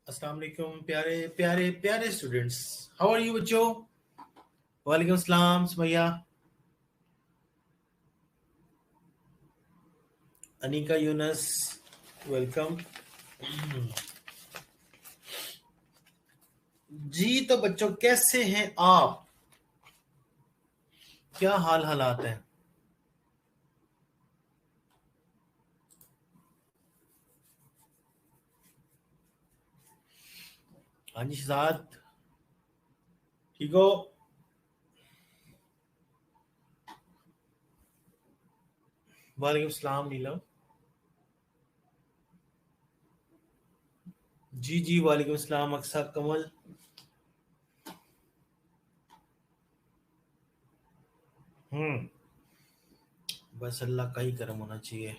अस्सलाम वालेकुम प्यारे प्यारे प्यारे स्टूडेंट्स। हाउ आर यू बच्चों? वालेकुम सलाम सुमैया, अनीका, यूनस, वेलकम। जी तो बच्चों कैसे हैं आप? क्या हाल हालात हैं? हाँ जी शहजाद, ठीक हो? वालेकुम सलाम नीलम। जी जी वालेकुम सलाम अक्सा, कमल। हम्म। बस अल्लाह का ही करम होना चाहिए।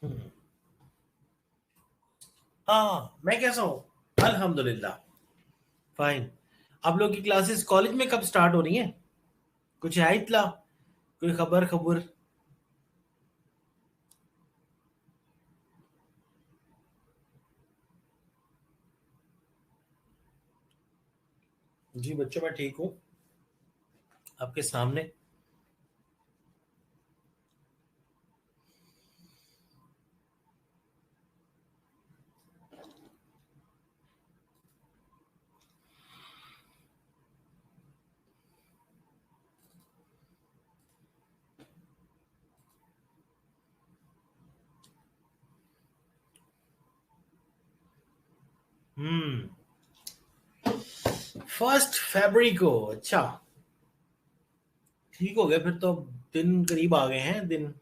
हम्म। हाँ मैं कैसा हूँ? अल्हम्दुलिल्लाह फाइन। आप लोग की क्लासेस कॉलेज में कब स्टार्ट हो रही हैं? कुछ है इतला? कोई खबर खबर? जी बच्चों मैं ठीक हूँ, आपके सामने। हम्म। 1 फरवरी को? अच्छा, ठीक हो गया फिर तो। दिन करीब आ गए हैं दिन।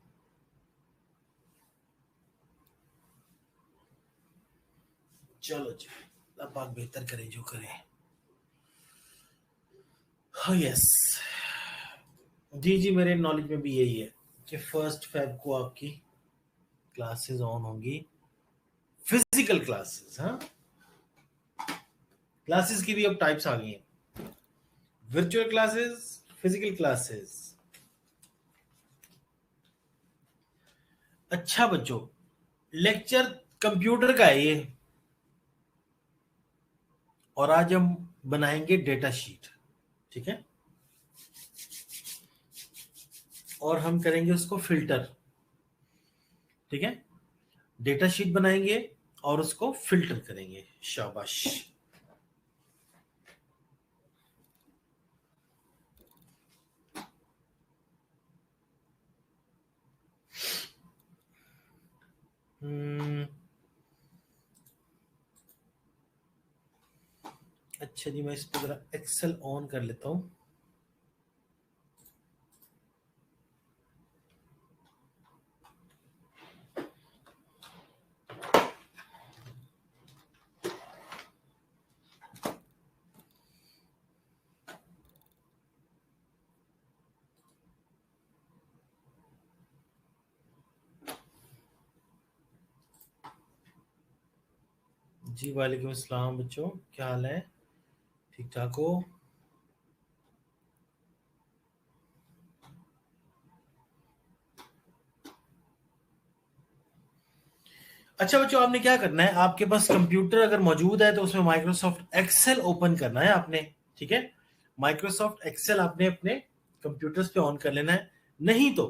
चलो जी, अब बात बेहतर करें जो करें। हाँ यस। जी जी मेरे नॉलेज में भी यही है कि 1 फेब को आपकी क्लासेस ऑन होंगी, फिजिकल क्लासेस। हाँ, क्लासेस की भी अब टाइप्स आ गई हैं, वर्चुअल क्लासेस, फिजिकल क्लासेस। अच्छा बच्चों, लेक्चर कंप्यूटर का है ये, और आज हम बनाएंगे डेटा शीट। ठीक है, और हम करेंगे उसको फिल्टर। ठीक है, डेटा शीट बनाएंगे और उसको फिल्टर करेंगे। शाबाश। हम्म। अच्छा जी, मैं इस पर जरा एक्सेल ऑन कर लेता हूँ। जी वालेकुम अस्सलाम बच्चों, क्या हाल है? ठीक ठाक हो? अच्छा बच्चों, आपने क्या करना है, आपके पास कंप्यूटर अगर मौजूद है तो उसमें माइक्रोसॉफ्ट एक्सेल ओपन करना है आपने। ठीक है, माइक्रोसॉफ्ट एक्सेल आपने अपने कंप्यूटर्स पे ऑन कर लेना है। नहीं तो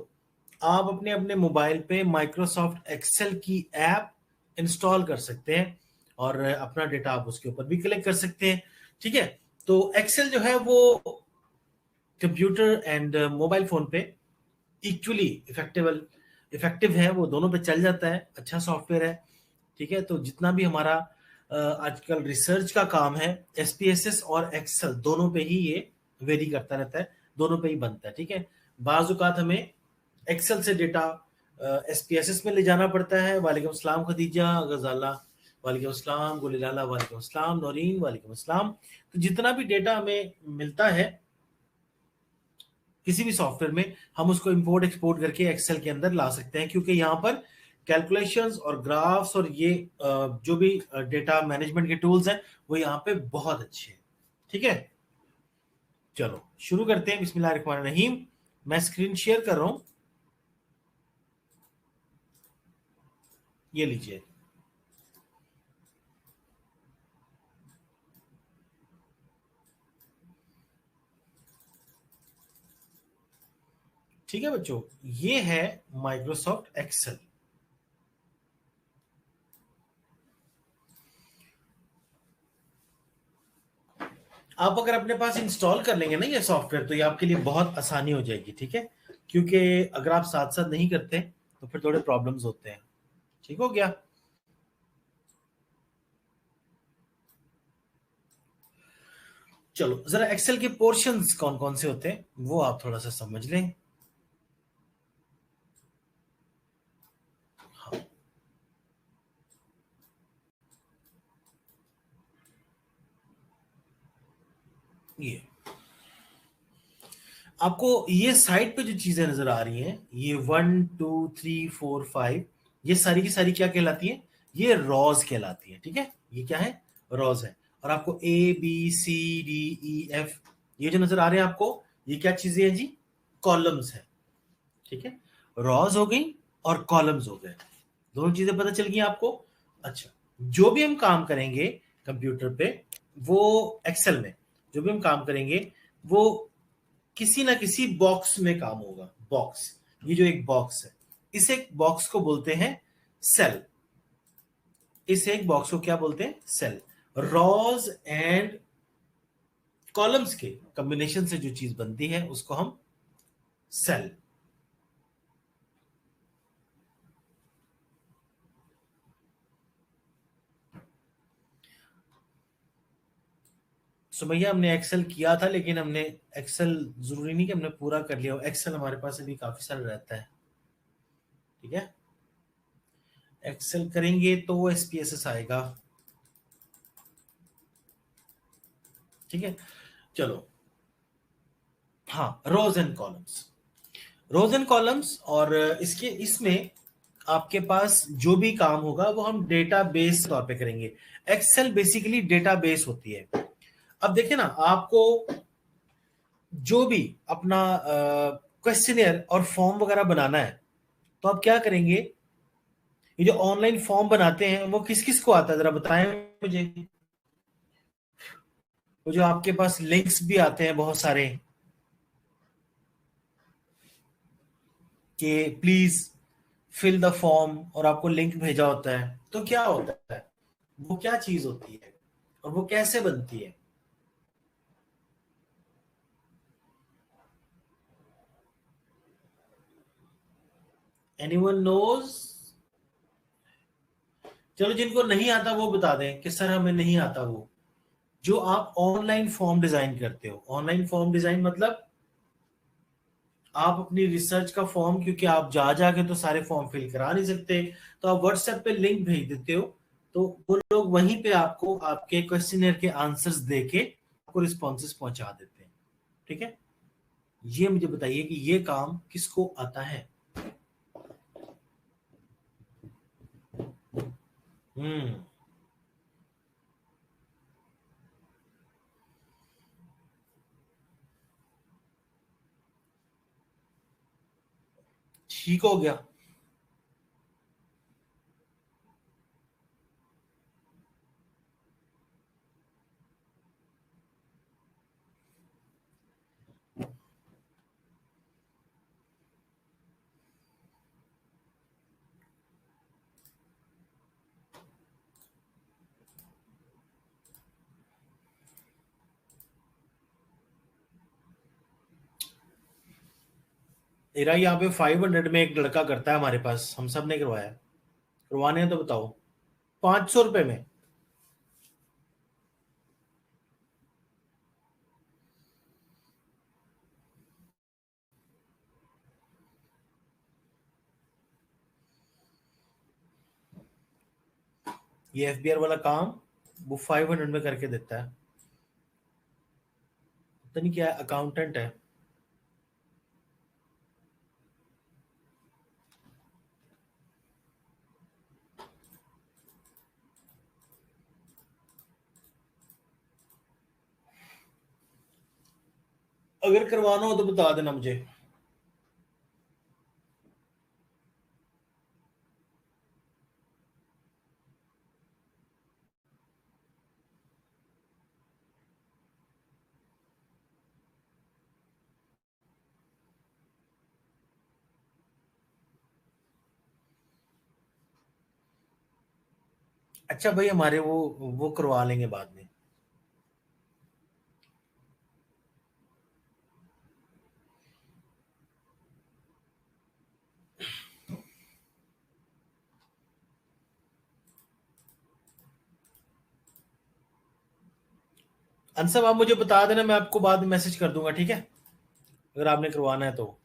आप अपने अपने मोबाइल पे माइक्रोसॉफ्ट एक्सेल की ऐप इंस्टॉल कर सकते हैं, और अपना डेटा आप उसके ऊपर भी कलेक्ट कर सकते हैं। ठीक है, तो एक्सेल जो है वो कंप्यूटर एंड मोबाइल फोन पे इक्वली इफेक्टिव है, वो दोनों पे चल जाता है, अच्छा सॉफ्टवेयर है। ठीक है, तो जितना भी हमारा आजकल रिसर्च का काम है, एसपीएसएस और एक्सेल दोनों पे ही ये वेरी करता रहता है, दोनों पे ही बनता है। ठीक है, बाज औकात हमें एक्सेल से डेटा एसपीएसएस में ले जाना पड़ता है। वालेकुम अस्सलाम खदीजा गजाला, वालेकुम अस्सलाम गुलिलाला, वालेकुम अस्सलाम नौरीन, वालेकुम अस्सलाम। तो जितना भी डेटा हमें मिलता है किसी भी सॉफ्टवेयर में, हम उसको इंपोर्ट एक्सपोर्ट करके एक्सेल के अंदर ला सकते हैं, क्योंकि यहाँ पर कैलकुलेशंस और ग्राफ्स और ये जो भी डेटा मैनेजमेंट के टूल्स हैं वो यहाँ पे बहुत अच्छे हैं। ठीक है, चलो शुरू करते हैं। बिस्मिल्लाहिर्रहमानिर्रहीम। मैं स्क्रीन शेयर कर रहा हूं, ये लीजिए। ठीक है बच्चों, ये है माइक्रोसॉफ्ट एक्सेल। आप अगर अपने पास इंस्टॉल कर लेंगे ना ये सॉफ्टवेयर, तो ये आपके लिए बहुत आसानी हो जाएगी। ठीक है, क्योंकि अगर आप साथ साथ नहीं करते तो फिर थोड़े प्रॉब्लम्स होते हैं। ठीक हो गया। चलो जरा एक्सेल के पोर्शंस कौन कौन से होते हैं वो आप थोड़ा सा समझ लें। हाँ, ये आपको ये साइड पे जो चीजें नजर आ रही हैं, ये 1 2 3 4 5, ये सारी की सारी क्या कहलाती है? ये रॉज कहलाती है। ठीक है, ये क्या है? रॉज है। और आपको A B C D E F ये जो नजर आ रहे हैं आपको, ये क्या चीजें हैं जी? कॉलम्स है। ठीक है, रॉज हो गई और कॉलम्स हो गए, दोनों चीजें पता चल गई आपको। अच्छा, जो भी हम काम करेंगे कंप्यूटर पे, वो एक्सेल में जो भी हम काम करेंगे वो किसी ना किसी बॉक्स में काम होगा। बॉक्स, ये जो एक बॉक्स है, इस एक बॉक्स को बोलते हैं सेल। इस एक बॉक्स को क्या बोलते हैं? सेल। रॉज एंड कॉलम्स के कॉम्बिनेशन से जो चीज बनती है उसको हम सेल। सुमैया, हमने एक्सेल किया था, लेकिन हमने एक्सेल जरूरी नहीं कि हमने पूरा कर लिया हो, एक्सेल हमारे पास अभी काफी सारा रहता है। ठीक है, एक्सेल करेंगे तो एसपीएसएस आएगा। ठीक है, चलो। हाँ, rows and columns, rows and columns. और इसके इसमें आपके पास जो भी काम होगा वो हम डेटाबेस तौर पे करेंगे। एक्सेल बेसिकली डेटाबेस होती है। अब देखिए ना, आपको जो भी अपना क्वेश्चनियर और फॉर्म वगैरह बनाना है, तो आप क्या करेंगे? ये जो ऑनलाइन फॉर्म बनाते हैं वो किस किस को आता है, जरा बताएं मुझे। वो जो आपके पास लिंक्स भी आते हैं बहुत सारे कि प्लीज फिल द फॉर्म, और आपको लिंक भेजा होता है, तो क्या होता है? वो क्या चीज होती है और वो कैसे बनती है? Anyone knows? चलो, जिनको नहीं आता वो बता दें कि सर हमें नहीं आता वो। जो आप ऑनलाइन फॉर्म डिजाइन करते हो, ऑनलाइन फॉर्म डिजाइन मतलब आप अपनी रिसर्च का फॉर्म, क्योंकि आप जा जाके तो सारे फॉर्म फिल करा नहीं सकते, तो आप व्हाट्सएप पे लिंक भेज देते हो, तो वो लोग वहीं पे आपको आपके क्वेश्चनर के आंसर्स देके आपको रिस्पॉन्सेस पहुंचा देते हैं। ठीक है, ये मुझे बताइए कि ये काम किसको आता है? हम्म, ठीक हो गया। मेरा यहाँ पे 500 में एक लड़का करता है हमारे पास, हम सब ने करवाया। करवाने हैं तो बताओ। 500 रुपए में। ये एफबीआर वाला काम वो 500 में करके देता है। पता नहीं क्या अकाउंटेंट है। अगर करवाना हो तो बता देना मुझे। अच्छा भाई, हमारे वो करवा लेंगे बाद में। अंसब आप मुझे बता देना, मैं आपको बाद में मैसेज कर दूंगा, ठीक है, अगर आपने करवाना है तो।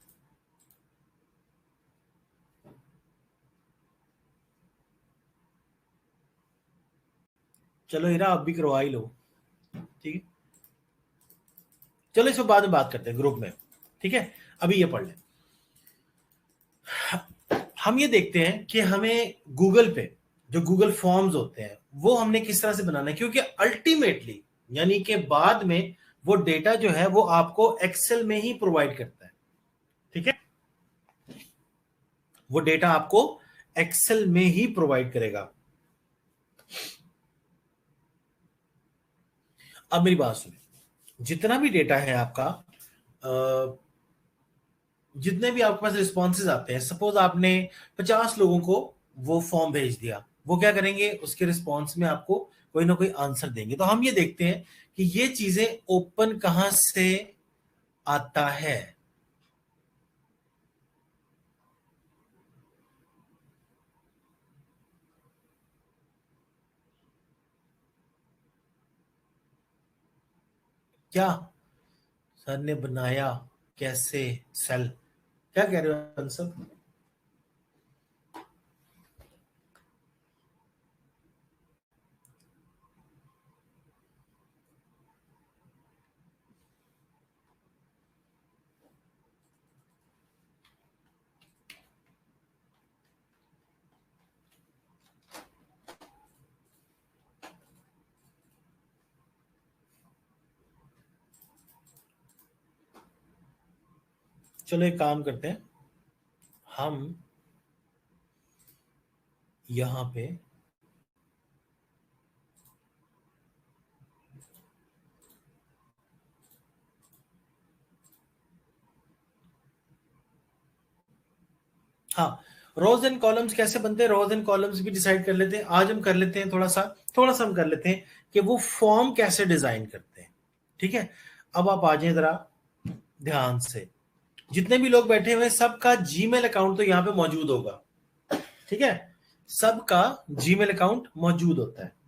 चलो हीरा, आप भी करवा ही लो, ठीक है। चलो इस पर बाद में बात करते हैं ग्रुप में, ठीक है। अभी ये पढ़ लें। हम ये देखते हैं कि हमें गूगल पे जो गूगल फॉर्म्स होते हैं वो हमने किस तरह से बनाना है, क्योंकि अल्टीमेटली यानी कि बाद में वो डेटा जो है वो आपको एक्सेल में ही प्रोवाइड करता है, ठीक है। वो डेटा आपको एक्सेल में ही प्रोवाइड करेगा। अब मेरी बात सुनिए, जितना भी डेटा है आपका, जितने भी आपके पास रिस्पॉन्सेज आते हैं, सपोज आपने 50 लोगों को वो फॉर्म भेज दिया, वो क्या करेंगे, उसके रिस्पॉन्स में आपको कोई ना कोई आंसर देंगे। तो हम ये देखते हैं कि ये चीजें ओपन कहां से आता है। क्या सर ने बनाया, कैसे, सेल, क्या कह रहे हो आंसर? चलो एक काम करते हैं, हम यहां पे हाँ, रोज एंड कॉलम्स कैसे बनते हैं, रोज एंड कॉलम्स भी डिसाइड कर लेते हैं। आज हम कर लेते हैं थोड़ा सा हम कर लेते हैं कि वो फॉर्म कैसे डिजाइन करते हैं, ठीक है। अब आप आ जाए जरा ध्यान से, जितने भी लोग बैठे हुए हैं सबका जीमेल अकाउंट तो यहाँ पे मौजूद होगा, ठीक है। सबका जीमेल अकाउंट मौजूद होता है।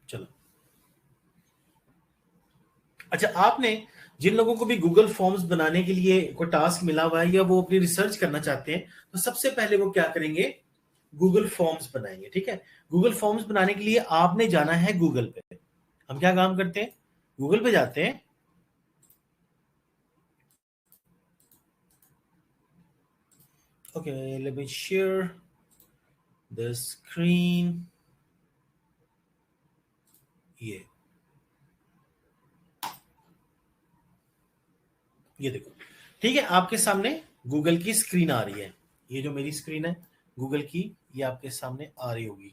चलो, अच्छा, आपने जिन लोगों को भी गूगल फॉर्म्स बनाने के लिए कोई टास्क मिला हुआ है या वो अपनी रिसर्च करना चाहते हैं, तो सबसे पहले वो क्या करेंगे, गूगल फॉर्म्स बनाएंगे, ठीक है। गूगल फॉर्म्स बनाने के लिए आपने जाना है गूगल पे। हम क्या काम करते हैं, गूगल पे जाते हैं। Okay, let me share the screen. ये देखो, ठीक है, आपके सामने गूगल की स्क्रीन आ रही है। ये जो मेरी स्क्रीन है गूगल की, ये आपके सामने आ रही होगी।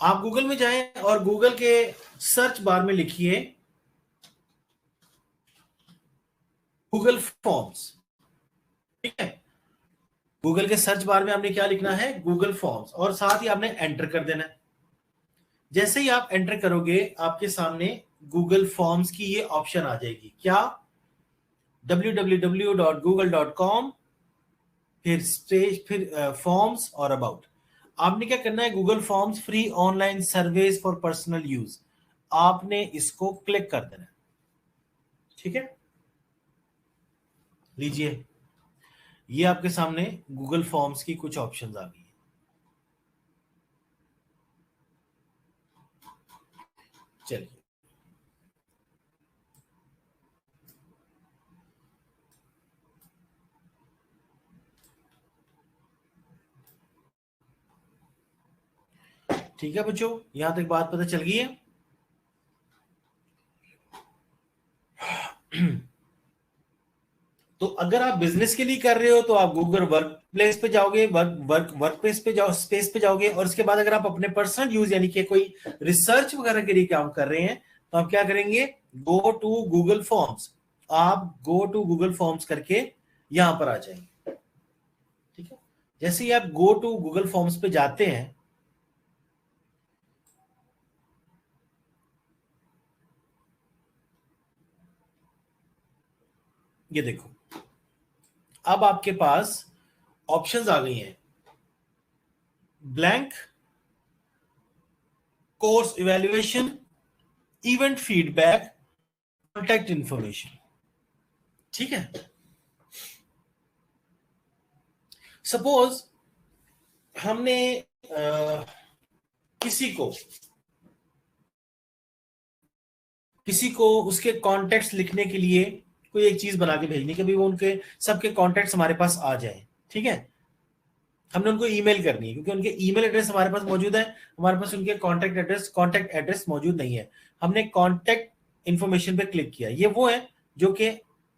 आप गूगल में जाएं और गूगल के सर्च बार में लिखिए गूगल फॉर्म्स, ठीक है। गूगल के सर्च बार में आपने क्या लिखना है, गूगल फॉर्म्स, और साथ ही आपने एंटर कर देना है। जैसे ही आप एंटर करोगे आपके सामने गूगल फॉर्म्स की ये ऑप्शन आ जाएगी, क्या, www.google.com, फिर स्टेज, फिर फॉर्म्स और अबाउट। आपने क्या करना है, Google forms free online surveys for personal use, आपने इसको क्लिक कर देना है। ठीक है, लीजिए, ये आपके सामने गूगल फॉर्म्स की कुछ ऑप्शंस आ गई हैं। चलिए, ठीक है बच्चों, यहां तक बात पता चल गई है। तो अगर आप बिजनेस के लिए कर रहे हो तो आप गूगल वर्क प्लेस पे जाओगे, वर्क प्लेस पे जाओ, स्पेस पे जाओगे, और इसके बाद अगर आप अपने पर्सनल यूज यानी कि कोई रिसर्च वगैरह के लिए काम कर रहे हैं तो आप क्या करेंगे, गो टू गूगल फॉर्म्स, आप गो टू गूगल फॉर्म्स करके यहां पर आ जाएंगे। ठीक है, जैसे ही आप गो टू गूगल फॉर्म्स पे जाते हैं, ये देखो, अब आपके पास ऑप्शंस आ गई हैं, blank, course evaluation, event feedback, contact information. ठीक है, सपोज हमने किसी को उसके कॉन्टेक्ट्स लिखने के लिए कोई एक चीज बना के भेजनी, कभी वो उनके सबके कॉन्टेक्ट्स हमारे पास आ जाए। ठीक है, हमने उनको ईमेल करनी है, क्योंकि उनके ईमेल एड्रेस हमारे पास मौजूद है, हमारे पास उनके कॉन्टैक्ट एड्रेस मौजूद नहीं है। हमने कॉन्टैक्ट इंफॉर्मेशन पे क्लिक किया, ये वो है जो कि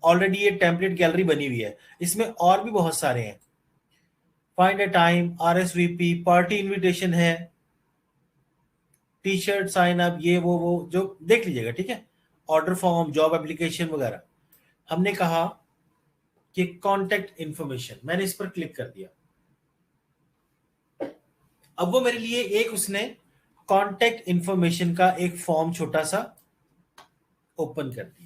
ऑलरेडी ये टेम्पलेट गैलरी बनी हुई है, इसमें और भी बहुत सारे हैं, find a time, RSVP, party invitation है, टी शर्ट, साइन अप, ये वो जो देख लीजिएगा। ठीक है, ऑर्डर फॉर्म, जॉब एप्लीकेशन वगैरह। हमने कहा कि कॉन्टैक्ट इंफॉर्मेशन, मैंने इस पर क्लिक कर दिया, अब वो मेरे लिए एक उसने कॉन्टैक्ट इंफॉर्मेशन का एक फॉर्म छोटा सा ओपन कर दिया।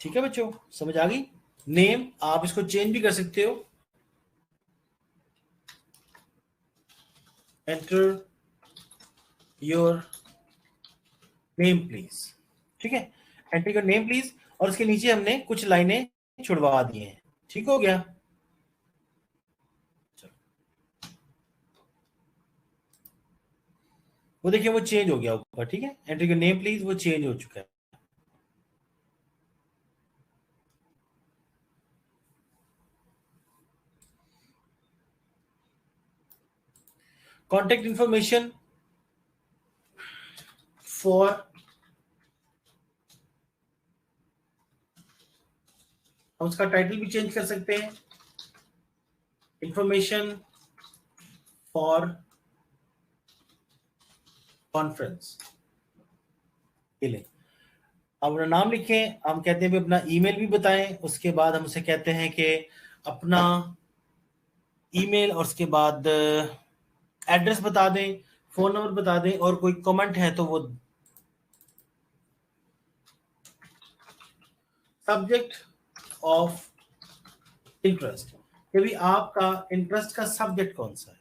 ठीक है बच्चों, समझ आ गई। नेम आप इसको चेंज भी कर सकते हो, एंटर योर नेम प्लीज। ठीक है, एंटर योर नेम प्लीज, और उसके नीचे हमने कुछ लाइनें छुड़वा दी हैं। ठीक हो गया, चलो, वो देखिए वो चेंज हो गया ऊपर। ठीक है, एंटर योर नेम प्लीज, वो चेंज हो चुका है। कॉन्टेक्ट इंफॉर्मेशन फॉर, हम उसका टाइटल भी चेंज कर सकते हैं, इंफॉर्मेशन फॉर कॉन्फ्रेंस। ये ले, आप अपना नाम लिखें, हम कहते हैं भी अपना ईमेल भी बताएं, उसके बाद हम उसे कहते हैं कि अपना ईमेल, और उसके बाद एड्रेस बता दें, फोन नंबर बता दें, और कोई कमेंट है तो वो, सब्जेक्ट ऑफ इंटरेस्ट, कि भी आपका इंटरेस्ट का सब्जेक्ट कौन सा है।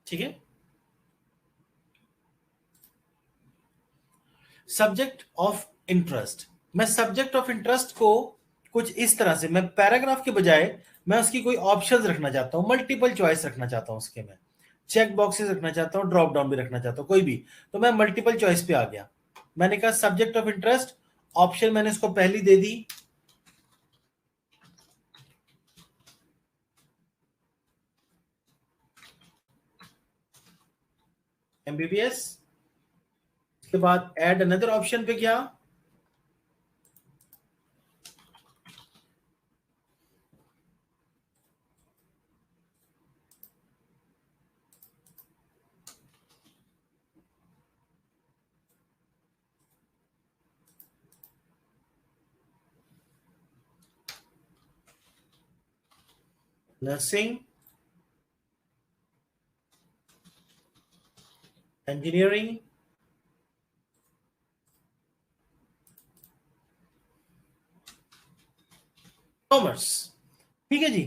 ठीक है, सब्जेक्ट ऑफ इंटरेस्ट, मैं सब्जेक्ट ऑफ इंटरेस्ट को कुछ इस तरह से, मैं पैराग्राफ के बजाय मैं उसकी कोई ऑप्शंस रखना चाहता हूं, मल्टीपल चॉइस रखना चाहता हूं उसके, मैं चेक बॉक्सेस रखना चाहता हूं, ड्रॉप डाउन भी रखना चाहता हूं, कोई भी, तो मैं मल्टीपल चॉइस पे आ गया। मैंने कहा सब्जेक्ट ऑफ इंटरेस्ट, ऑप्शन मैंने इसको पहली दे दी, MBBS। उसके बाद ऐड अनदर ऑप्शन पे गया, नर्सिंग, इंजीनियरिंग, कॉमर्स। ठीक है जी।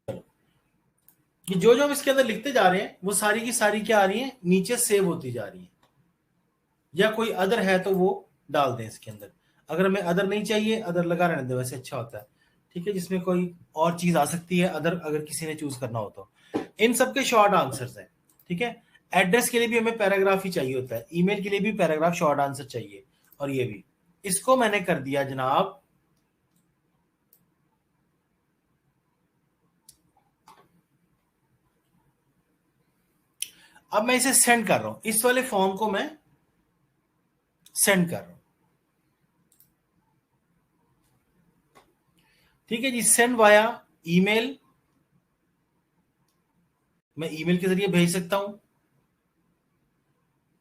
कि जो जो हम इसके अंदर लिखते जा रहे हैं वो सारी की सारी क्या आ रही है, नीचे सेव होती जा रही है। या कोई अदर है तो वो डाल दें इसके अंदर। अगर हमें अदर नहीं चाहिए, अदर लगा रहने दे, वैसे अच्छा होता है। ठीक है, जिसमें कोई और चीज आ सकती है अदर, अगर किसी ने चूज करना हो तो। इन सबके शॉर्ट आंसर्स हैं। ठीक है, एड्रेस के लिए भी हमें पैराग्राफ ही चाहिए होता है, ईमेल के लिए भी पैराग्राफ शॉर्ट आंसर चाहिए, और ये भी। इसको मैंने कर दिया जनाब। अब मैं इसे सेंड कर रहा हूं, इस वाले फॉर्म को मैं सेंड कर रहा हूं। ठीक है जी, सेंड वाया ईमेल। मैं ईमेल के जरिए भेज सकता हूं,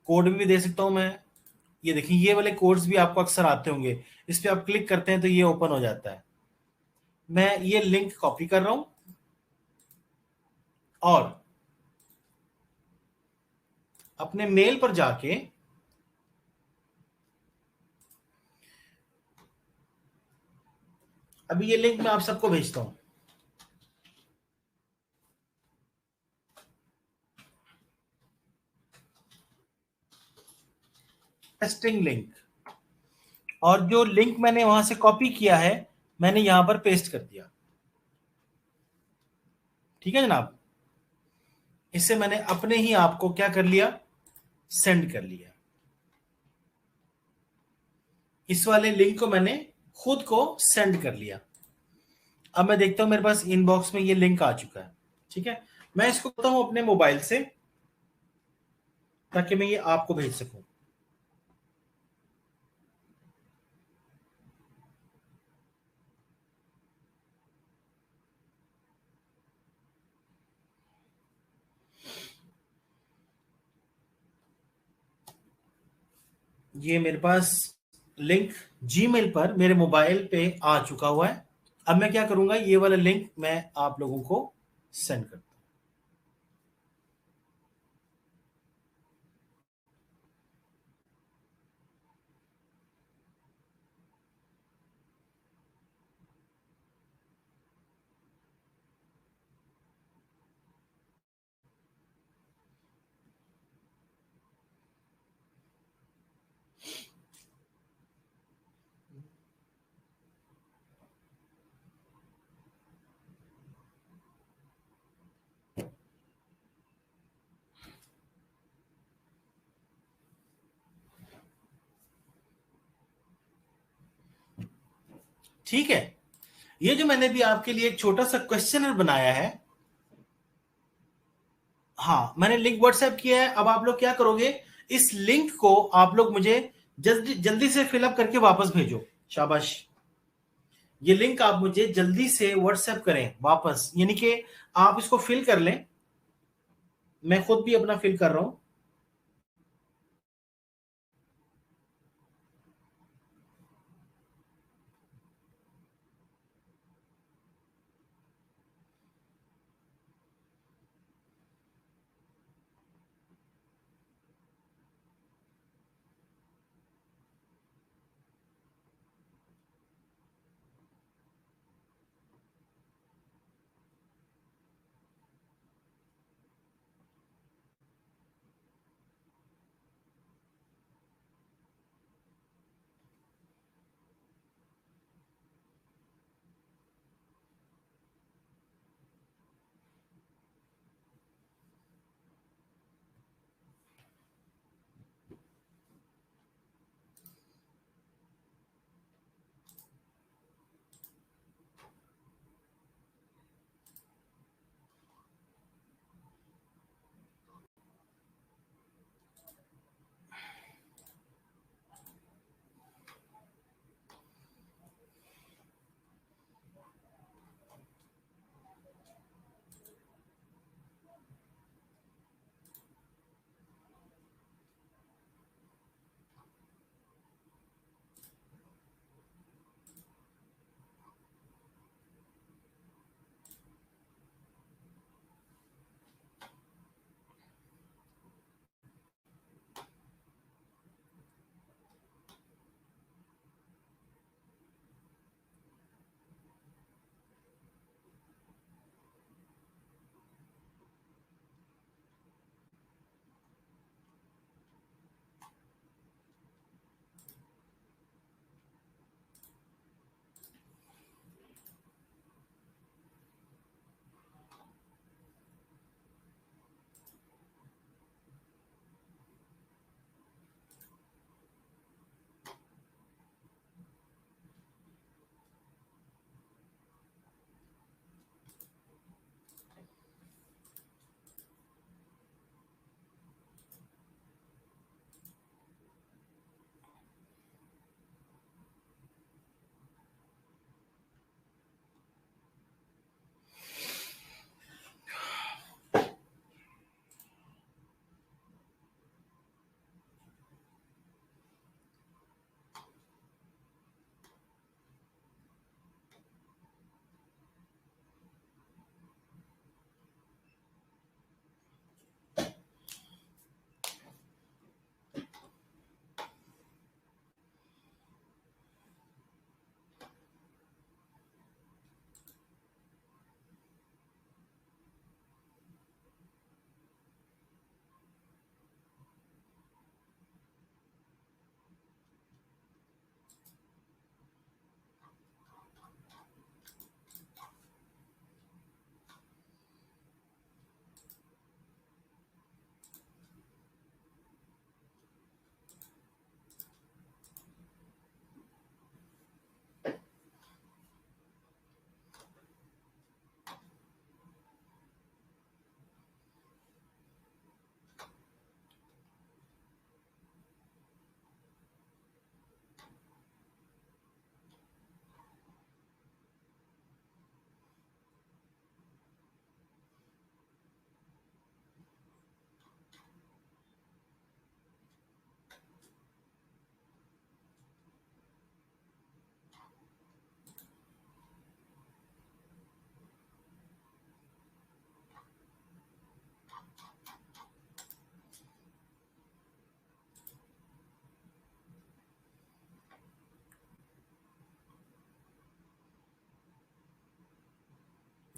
कोड भी दे सकता हूं मैं। ये देखिए, ये वाले कोड्स भी आपको अक्सर आते होंगे, इस पे आप क्लिक करते हैं तो ये ओपन हो जाता है। मैं ये लिंक कॉपी कर रहा हूं, और अपने मेल पर जाके अभी ये लिंक मैं आप सबको भेजता हूं। Testing link. और जो लिंक मैंने वहां से कॉपी किया है, मैंने यहां पर पेस्ट कर दिया। ठीक है जनाब, इससे मैंने अपने ही आपको क्या कर लिया, सेंड कर लिया। इस वाले लिंक को मैंने खुद को सेंड कर लिया। अब मैं देखता हूं मेरे पास इनबॉक्स में ये लिंक आ चुका है। ठीक है, मैं इसको करता हूं अपने मोबाइल से, ताकि मैं ये आपको भेज सकूं। ये मेरे पास लिंक जीमेल पर मेरे मोबाइल पे आ चुका हुआ है। अब मैं क्या करूंगा, ये वाला लिंक मैं आप लोगों को सेंड कर। ठीक है, ये जो मैंने भी आपके लिए एक छोटा सा क्वेश्चनर बनाया है, हाँ मैंने लिंक व्हाट्सएप किया है। अब आप लोग क्या करोगे, इस लिंक को आप लोग मुझे जल्दी जल्दी से फिलअप करके वापस भेजो। शाबाश, ये लिंक आप मुझे जल्दी से व्हाट्सएप करें वापस, यानी कि आप इसको फिल कर लें। मैं खुद भी अपना फिल कर रहा हूं।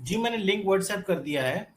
जी मैंने लिंक व्हाट्सएप कर दिया है।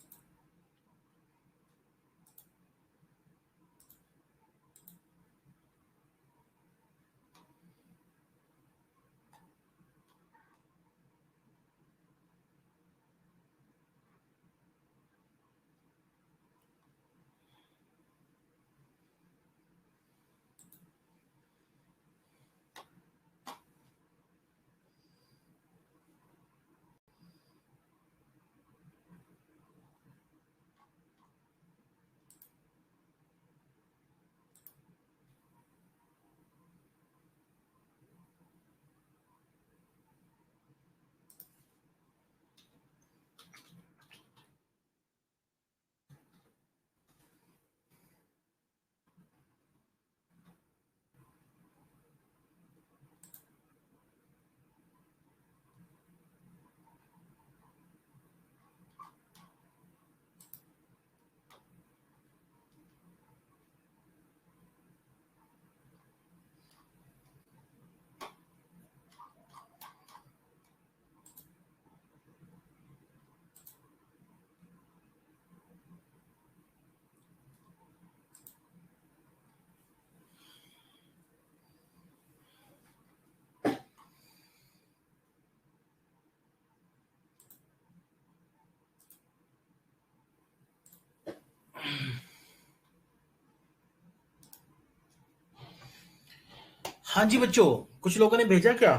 हाँ जी बच्चों, कुछ लोगों ने भेजा क्या?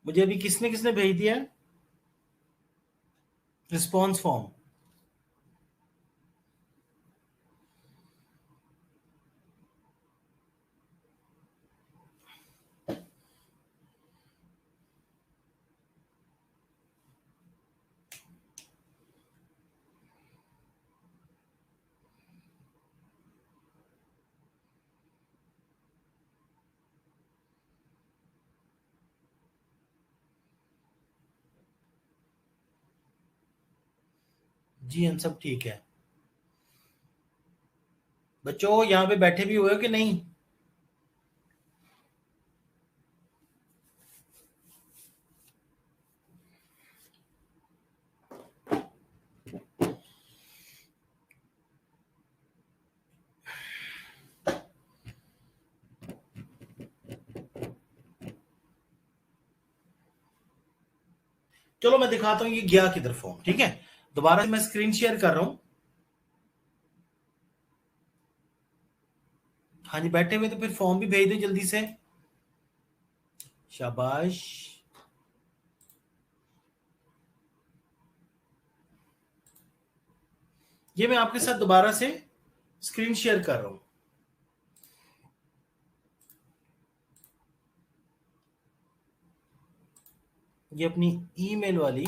मुझे अभी किसने किसने भेज दिया रिस्पॉन्स फॉर्म? जी हम सब ठीक है। बच्चों यहाँ पे बैठे भी हुए हो कि नहीं? चलो मैं दिखाता हूँ ये गया किधर फॉर्म। ठीक है, दोबारा मैं स्क्रीन शेयर कर रहा हूं। हाँ जी, बैठे हुए तो फिर फॉर्म भी भेज दो जल्दी से। शाबाश। ये मैं आपके साथ दोबारा से स्क्रीन शेयर कर रहा हूं। ये अपनी ईमेल वाली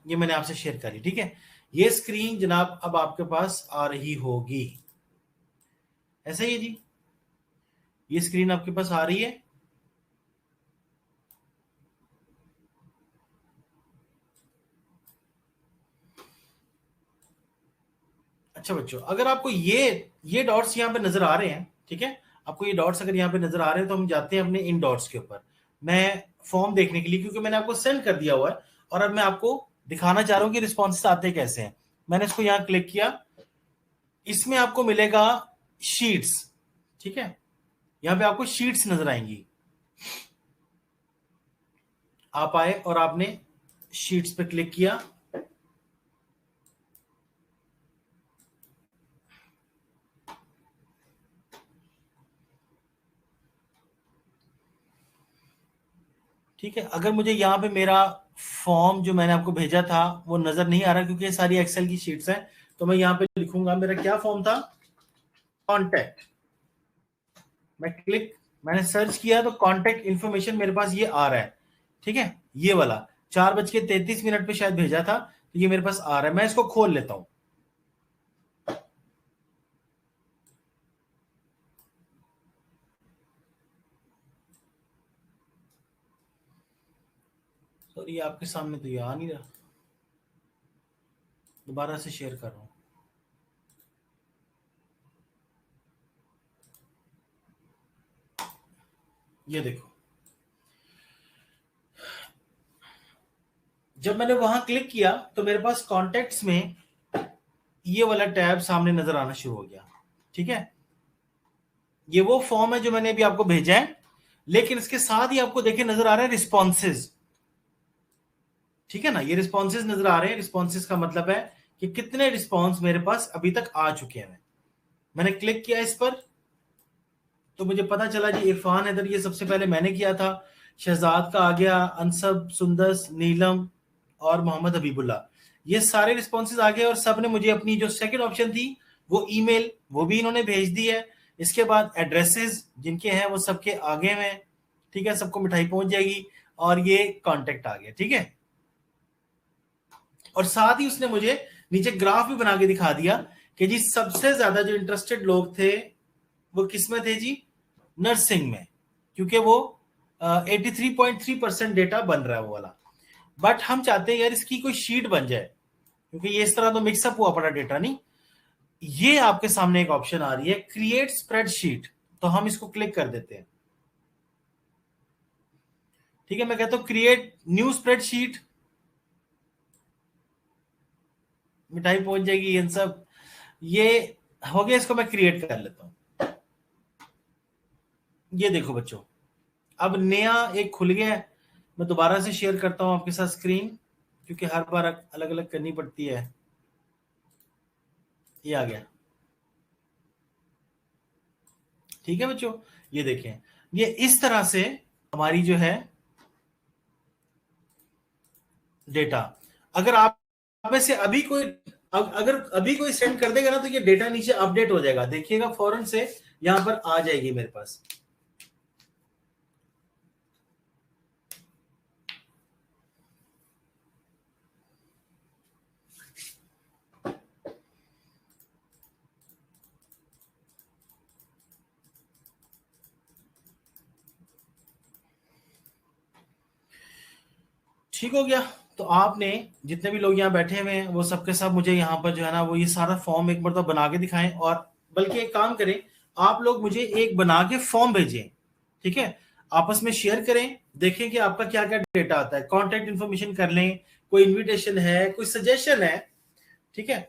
ये मैंने आपसे शेयर करी। ठीक है, ये स्क्रीन जनाब अब आपके पास आ रही होगी। ऐसा ही है जी, ये स्क्रीन आपके पास आ रही है। अच्छा बच्चों, अगर आपको ये डॉट्स यहाँ पे नजर आ रहे हैं, ठीक है, आपको ये डॉट्स अगर यहाँ पे नजर आ रहे हैं तो हम जाते हैं अपने इन डॉट्स के ऊपर। मैं फॉर्म देखने के लिए, क्योंकि मैंने आपको सेंड कर दिया हुआ है और अब मैं आपको दिखाना चाह रहा हूं कि रिस्पॉन्सेस आते कैसे हैं। मैंने इसको यहाँ क्लिक किया, इसमें आपको मिलेगा शीट्स। ठीक है, यहाँ पे आपको शीट्स नजर आएंगी। आप आए और आपने शीट्स पे क्लिक किया। ठीक है, अगर मुझे यहाँ पे मेरा फॉर्म जो मैंने आपको भेजा था वो नजर नहीं आ रहा क्योंकि ये सारी एक्सेल की शीट्स हैं, तो मैं यहाँ पे लिखूंगा मेरा क्या फॉर्म था, कॉन्टेक्ट। मैंने सर्च किया तो कॉन्टेक्ट इन्फॉर्मेशन मेरे पास ये आ रहा है। ठीक है, ये वाला 4:33 पे शायद भेजा था, तो ये मेरे पास आ रहा है। मैं इसको खोल लेता हूं। सॉरी, आपके सामने तो ये आ नहीं रहा, दोबारा से शेयर कर रहा हूं। ये देखो, जब मैंने वहां क्लिक किया तो मेरे पास कॉन्टेक्ट्स में ये वाला टैब सामने नजर आना शुरू हो गया। ठीक है, ये वो फॉर्म है जो मैंने अभी आपको भेजा है, लेकिन इसके साथ ही आपको देखे नजर आ रहा है रिस्पॉन्सेज। ठीक है ना, ये रिस्पॉन्सेज नजर आ रहे हैं। रिस्पॉन्सेज का मतलब है कि कितने रिस्पॉन्स मेरे पास अभी तक आ चुके हैं। मैंने क्लिक किया इस पर तो मुझे पता चला जी इरफान हैदर ये सबसे पहले मैंने किया था, शहजाद का आ गया, अनसब, सुंदस, नीलम और मोहम्मद हबीबुल्ला, ये सारे रिस्पॉन्सेज आ गए और सब ने मुझे अपनी जो सेकंड ऑप्शन थी वो ईमेल वो भी इन्होंने भेज दी है। इसके बाद एड्रेसेस जिनके हैं वो सबके आगे में, ठीक है, सबको मिठाई पहुंच जाएगी और ये कांटेक्ट आ गया। ठीक है, और साथ ही उसने मुझे नीचे ग्राफ भी बना के दिखा दिया कि जी सबसे ज्यादा जो इंटरेस्टेड लोग थे वो किस में थे जी, नर्सिंग में, क्योंकि वो 83.3% डेटा बन रहा है वो वाला। बट हम चाहते हैं यार इसकी कोई शीट बन जाए, क्योंकि ये इस तरह तो मिक्सअप हुआ पड़ा डेटा नहीं। ये आपके सामने एक ऑप्शन आ रही है क्रिएट स्प्रेडशीट, तो हम इसको क्लिक कर देते हैं। ठीक है, मैं कहता हूं क्रिएट न्यू स्प्रेडशीट, मिठाई पहुंच जाएगी ये सब, ये हो गया, इसको मैं क्रिएट कर लेता हूं। ये देखो बच्चों, अब नया एक खुल गया है। मैं दोबारा से शेयर करता हूं आपके साथ स्क्रीन, क्योंकि हर बार अलग अलग करनी पड़ती है। ये आ गया। ठीक है बच्चों, ये देखें, ये इस तरह से हमारी जो है डेटा, अगर आप में से अभी कोई अगर अभी कोई सेंड कर देगा ना तो ये डेटा नीचे अपडेट हो जाएगा, देखिएगा फौरन से यहां पर आ जाएगी मेरे पास। ठीक हो गया, तो आपने जितने भी लोग यहाँ बैठे हुए हैं वो सबके सब मुझे यहाँ पर जो है ना वो ये सारा फॉर्म एक बार तो बना के दिखाएं, और बल्कि एक काम करें, आप लोग मुझे एक बना के फॉर्म भेजें। ठीक है, आपस में शेयर करें, देखें कि आपका क्या क्या डेटा आता है, कॉन्टेक्ट इन्फॉर्मेशन कर लें, कोई इन्विटेशन है, कोई सजेशन है, ठीक है,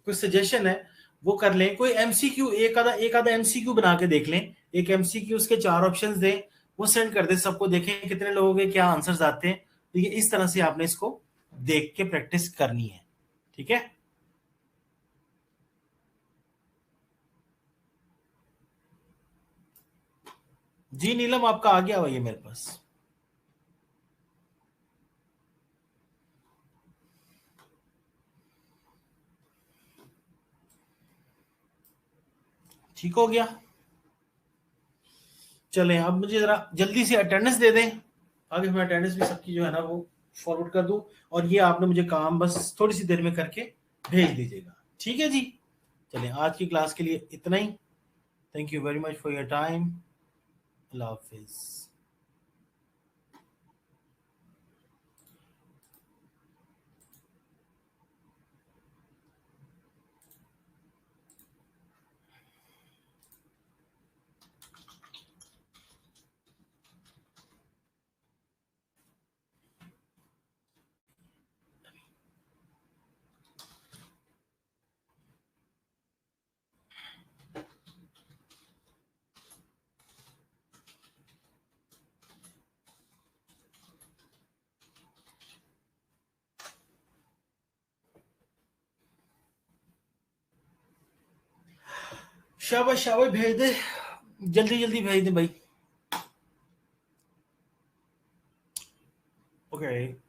कोई सजेशन है वो कर लें, कोई एमसीक्यू एक आधा एमसीक्यू बना के देख लें, एक एमसीक्यू उसके 4 ऑप्शंस दें, वो सेंड कर दें सबको, देखें कितने लोगों के क्या आंसर्स आते हैं। तो ये इस तरह से आपने इसको देख के प्रैक्टिस करनी है। ठीक है, जी नीलम आपका आ गया हुआ ये मेरे पास। ठीक हो गया, चलें अब मुझे जरा जल्दी से अटेंडेंस दे दें, आगे मैं अटेंडेंस भी सबकी जो है ना वो फॉरवर्ड कर दूं, और ये आपने मुझे काम बस थोड़ी सी देर में करके भेज दीजिएगा। ठीक है जी, चलें आज की क्लास के लिए इतना ही। Thank you very much for your time. अल्लाह हाफिज। शाबाश शाबाश, भेज दे, जल्दी जल्दी भेज दे भाई। ओके,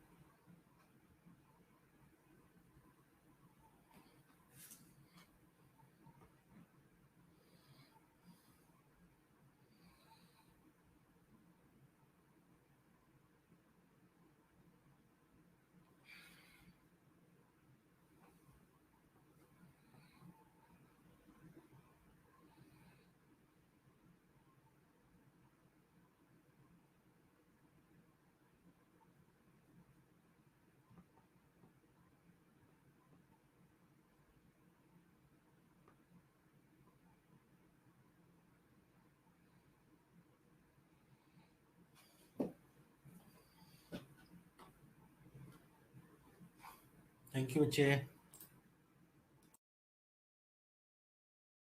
थैंक यू बच्चे।